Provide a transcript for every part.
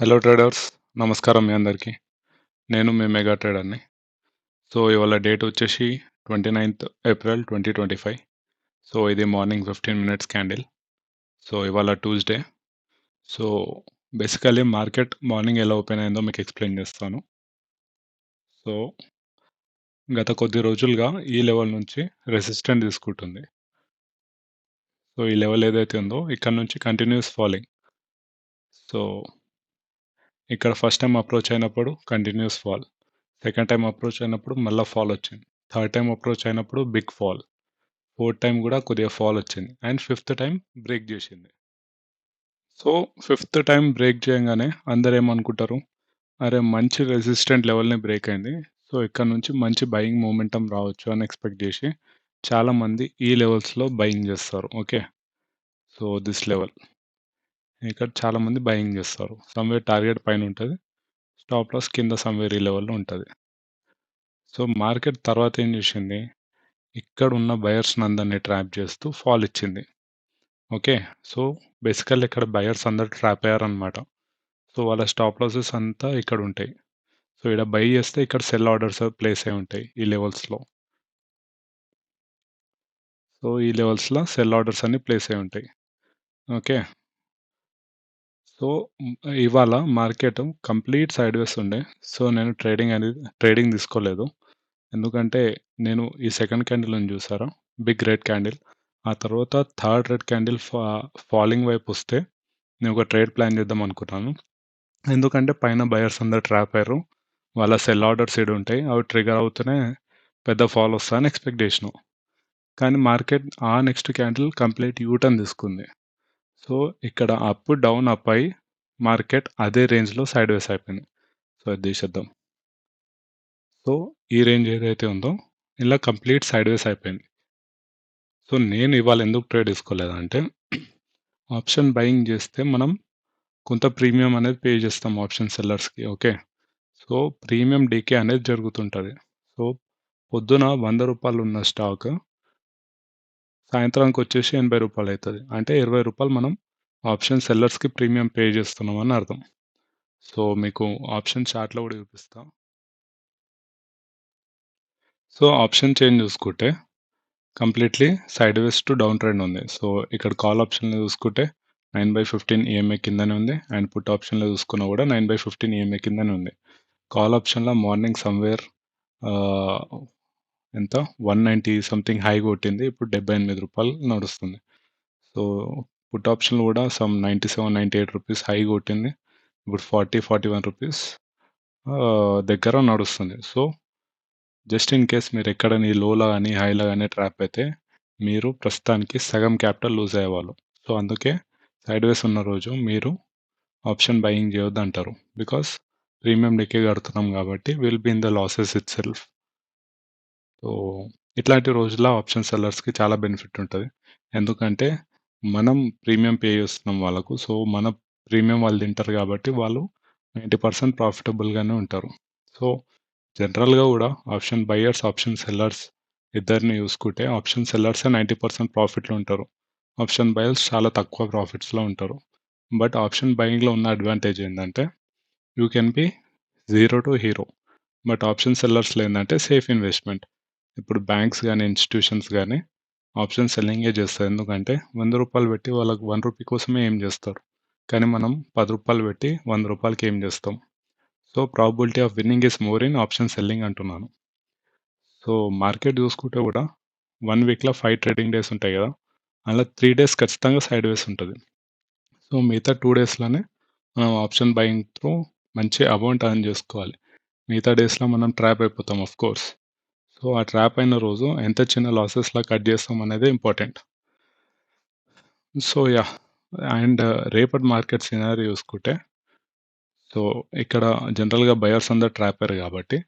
Hello traders, నమస్కారం మీ అందరికీ. నేను మీ మెగా ట్రేడర్ని. సో ఇవాళ డేట్ వచ్చేసి 29th ఏప్రిల్ 2025. సో ఇది మార్నింగ్ 15 మినిట్స్ క్యాండిల్. సో ఇవాళ Tuesday. So basically market morning ఎలా ఓపెన్ అయిందో మీకు ఎక్స్ప్లెయిన్ చేస్తాను. సో గత కొద్ది రోజులుగా ఈ లెవెల్ నుంచి రెసిస్టెంట్ తీసుకుంటుంది. సో ఈ లెవెల్ ఏదైతే ఉందో ఇక్కడ నుంచి కంటిన్యూస్ ఫాలింగ్. సో ఇక్కడ ఫస్ట్ టైం అప్రోచ్ అయినప్పుడు continuous fall, second time approach అయినప్పుడు మళ్ళీ ఫాల్ వచ్చింది, థర్డ్ టైం అప్రోచ్ అయినప్పుడు బిగ్ ఫాల్, ఫోర్త్ టైం కూడా కొద్దిగా ఫాల్ వచ్చింది, అండ్ ఫిఫ్త్ టైం బ్రేక్ చేసింది. సో ఫిఫ్త్ టైం బ్రేక్ చేయగానే అందరు ఏమనుకుంటారు, అరే మంచి రెసిస్టెంట్ లెవెల్ని బ్రేక్ అయింది, సో ఇక్కడ నుంచి మంచి బయింగ్ మూమెంటం రావచ్చు అని ఎక్స్పెక్ట్ చేసి చాలామంది ఈ లెవెల్స్లో బయింగ్ చేస్తారు. ఓకే, సో దిస్ లెవెల్ ఇక్కడ చాలామంది బయింగ్ చేస్తారు. సమ్వేర్ టార్గెట్ పైన ఉంటుంది, స్టాప్ లాస్ కింద సమ్వేర్ ఈ లెవెల్లో ఉంటుంది. సో మార్కెట్ తర్వాత ఏం చేసింది, ఇక్కడ ఉన్న బయర్స్ని అందరినీ ట్రాప్ చేస్తూ ఫాల్ ఇచ్చింది. ఓకే, సో బేసికల్లీ ఇక్కడ బయర్స్ అందరు ట్రాప్ అయ్యారనమాట. సో వాళ్ళ స్టాప్ లాసెస్ అంతా ఇక్కడ ఉంటాయి. సో ఇక్కడ బై చేస్తే ఇక్కడ సెల్ ఆర్డర్స్ ప్లేస్ అయి ఉంటాయి ఈ లెవెల్స్లో. సో ఈ లెవెల్స్లో సెల్ ఆర్డర్స్ అన్ని ప్లేస్ అయి ఉంటాయి. ఓకే, సో ఇవాళ మార్కెట్ కంప్లీట్ సైడ్ వేస్ ఉండే. సో నేను ట్రేడింగ్ తీసుకోలేదు, ఎందుకంటే నేను ఈ సెకండ్ క్యాండిల్ అని చూసారా, బిగ్ రెడ్ క్యాండిల్, ఆ తర్వాత థర్డ్ రెడ్ క్యాండిల్ ఫాలింగ్ వైపు వస్తే నేను ఒక ట్రేడ్ ప్లాన్ చేద్దాం అనుకున్నాను. ఎందుకంటే పైన బయర్స్ అందరు ట్రాప్ అయ్యారు, వాళ్ళ సెల్ ఆర్డర్స్ ఇడు ఉంటాయి, అవి ట్రిగర్ అవుతూనే పెద్ద ఫాల్ వస్తా అని ఎక్స్పెక్ట్ చేసినాం. కానీ మార్కెట్ ఆ నెక్స్ట్ క్యాండిల్ కంప్లీట్ యూటర్న్ తీసుకుంది. సో ఇక్కడ అప్ డౌన్ అప్ అయి మార్కెట్ అదే రేంజ్లో సైడ్ వేస్ అయిపోయింది. సో అది తీసేద్దాం. సో ఈ రేంజ్ ఏదైతే ఉందో ఇలా కంప్లీట్ సైడ్ వేస్ అయిపోయింది. సో నేను ఇవాళ ఎందుకు ట్రేడ్ తీసుకోలేదంటే, ఆప్షన్ బయింగ్ చేస్తే మనం కొంత ప్రీమియం అనేది పే చేస్తాం ఆప్షన్ సెల్లర్స్కి. ఓకే, సో ప్రీమియం డీకే అనేది జరుగుతుంటుంది. సో పొద్దున 100 రూపాయలు ఉన్న స్టాక్ సాయంత్రానికి వచ్చేసి 80 రూపాయలు అవుతుంది, అంటే 20 రూపాయలు మనం ఆప్షన్ సెల్లర్స్కి ప్రీమియం పే చేస్తున్నాం అని అర్థం. సో మీకు ఆప్షన్ చార్ట్లో కూడా చూపిస్తాం. సో ఆప్షన్ చేంజ్ చూసుకుంటే completely side ways to down trend ఉంది. సో ఇక్కడ కాల్ ఆప్షన్లో చూసుకుంటే 9/15 ఈఎంఐ కిందనే ఉంది, అండ్ పుట్ ఆప్షన్లో చూసుకున్నా కూడా 9/15 ఈఎంఐ కిందనే ఉంది. కాల్ ఆప్షన్లో మార్నింగ్ సమ్వేర్ ఎంత 190 సంథింగ్ హై కొట్టింది, ఇప్పుడు 78 రూపాయలు నడుస్తుంది. సో పుట్ ఆప్షన్లో కూడా సమ్ 97-98 రూపీస్ హై కొట్టింది, ఇప్పుడు 40-41 రూపీస్ దగ్గర నడుస్తుంది. సో జస్ట్ ఇన్ కేస్ మీరు ఎక్కడ నీ లోలో కానీ హైలో కానీ ట్రాప్ అయితే మీరు ప్రస్తుతానికి సగం క్యాపిటల్ లూజ్ అయ్యేవాళ్ళు. సో అందుకే సైడ్ వేస్ ఉన్న రోజు మీరు ఆప్షన్ బయింగ్ చేయొద్దు అంటారు, బికాస్ ప్రీమియం డెకే కడుతున్నాం కాబట్టి will be in the losses itself. So ఇట్లాంటి రోజుల్లో ఆప్షన్ సెల్లర్స్కి చాలా బెనిఫిట్ ఉంటుంది, ఎందుకంటే మనం ప్రీమియం పే చేస్తున్నాం వాళ్ళకు. సో మన ప్రీమియం వాళ్ళు తింటారు కాబట్టి వాళ్ళు 90% ప్రాఫిటబుల్గానే ఉంటారు. సో జనరల్గా కూడా ఆప్షన్ బయర్స్ ఆప్షన్ సెల్లర్స్ ఇద్దరిని చూసుకుంటే ఆప్షన్ సెల్లర్సే 90% ప్రాఫిట్లో ఉంటారు, ఆప్షన్ బయర్స్ చాలా తక్కువ ప్రాఫిట్స్లో ఉంటారు. బట్ ఆప్షన్ బయింగ్లో ఉన్న అడ్వాంటేజ్ ఏంటంటే you can be zero to hero. But option సెల్లర్స్లో ఏంటంటే సేఫ్ ఇన్వెస్ట్మెంట్. ఇప్పుడు బ్యాంక్స్ కానీ ఇన్స్టిట్యూషన్స్ కానీ ఆప్షన్ సెల్లింగే చేస్తారు, ఎందుకంటే 100 రూపాయలు పెట్టి వాళ్ళకి 1 రూపీ కోసమే ఏం చేస్తారు, కానీ మనం 10 రూపాయలు పెట్టి 100 రూపాయలకి ఏం చేస్తాం. So probability of winning is more in option selling అంటున్నాను. సో మార్కెట్ చూసుకుంటే కూడా 1 వీక్లో 5 ట్రేడింగ్ డేస్ ఉంటాయి కదా, అలా 3 డేస్ ఖచ్చితంగా సైడ్ వేస్ ఉంటుంది. సో మిగతా 2 డేస్లోనే మనం ఆప్షన్ బయింగ్ త్రూ మంచి అమౌంట్ ఎర్న్ చేసుకోవాలి. మిగతా డేస్లో మనం ట్రాప్ అయిపోతాం ఆఫ్ కోర్స్. సో ఆ ట్రాప్ అయిన రోజు ఎంత చిన్న లాసెస్లా కట్ చేస్తాం అనేది ఇంపార్టెంట్. సో యా, అండ్ రేపటి మార్కెట్ సినారీ చూసుకుంటే, సో ఇక్కడ జనరల్గా బయర్స్ అందరు ట్రాప్ అయ్యారు కాబట్టి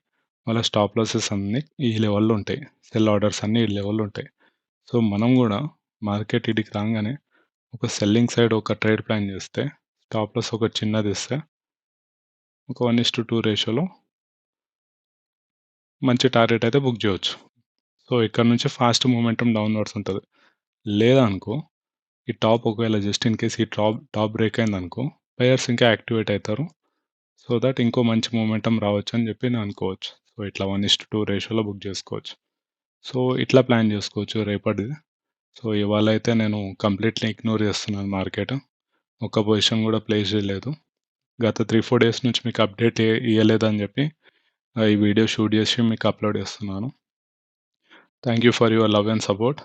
వాళ్ళ స్టాప్ లాసెస్ అన్నీ ఈ లెవెల్లో ఉంటాయి, సెల్ ఆర్డర్స్ అన్నీ ఈ లెవెల్లో ఉంటాయి. సో మనం కూడా మార్కెట్ ఇడికి రాగానే ఒక సెల్లింగ్ సైడ్ ఒక ట్రేడ్ ప్లాన్ చేస్తే స్టాప్ లాస్ ఒక చిన్నది ఇస్తే ఒక 1:2 రేషియోలో మంచి టార్గెట్ అయితే బుక్ చేయవచ్చు. సో ఇక్కడ నుంచి ఫాస్ట్ మూమెంటం డౌన్వర్డ్స్ ఉంటుంది. లేదా అనుకో ఈ టాప్ ఒకవేళ జస్ట్ ఇన్ కేస్ ఈ టాప్ బ్రేక్ అయింది అనుకో, బయర్స్ ఇంకా యాక్టివేట్ అవుతారు. సో దట్ ఇంకో మంచి మొమెంటం రావచ్చు అని చెప్పి నేను అనుకోవచ్చు. సో ఇట్లా 1:2 రేషియోలో బుక్ చేసుకోవచ్చు. సో ఇట్లా ప్లాన్ చేసుకోవచ్చు రేపటిది. సో ఇవాళ అయితే నేను కంప్లీట్లీ ఇగ్నోర్ చేస్తున్నాను మార్కెట్. ఒక్క పొజిషన్ కూడా ప్లేస్ చేయలేదు. గత 3-4 డేస్ నుంచి మీకు అప్డేట్ ఇవ్వలేదని చెప్పి ఈ వీడియో షూట్ చేసి మీకు అప్లోడ్ చేస్తున్నాను. Thank you for your love and support.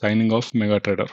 Signing off mega trader.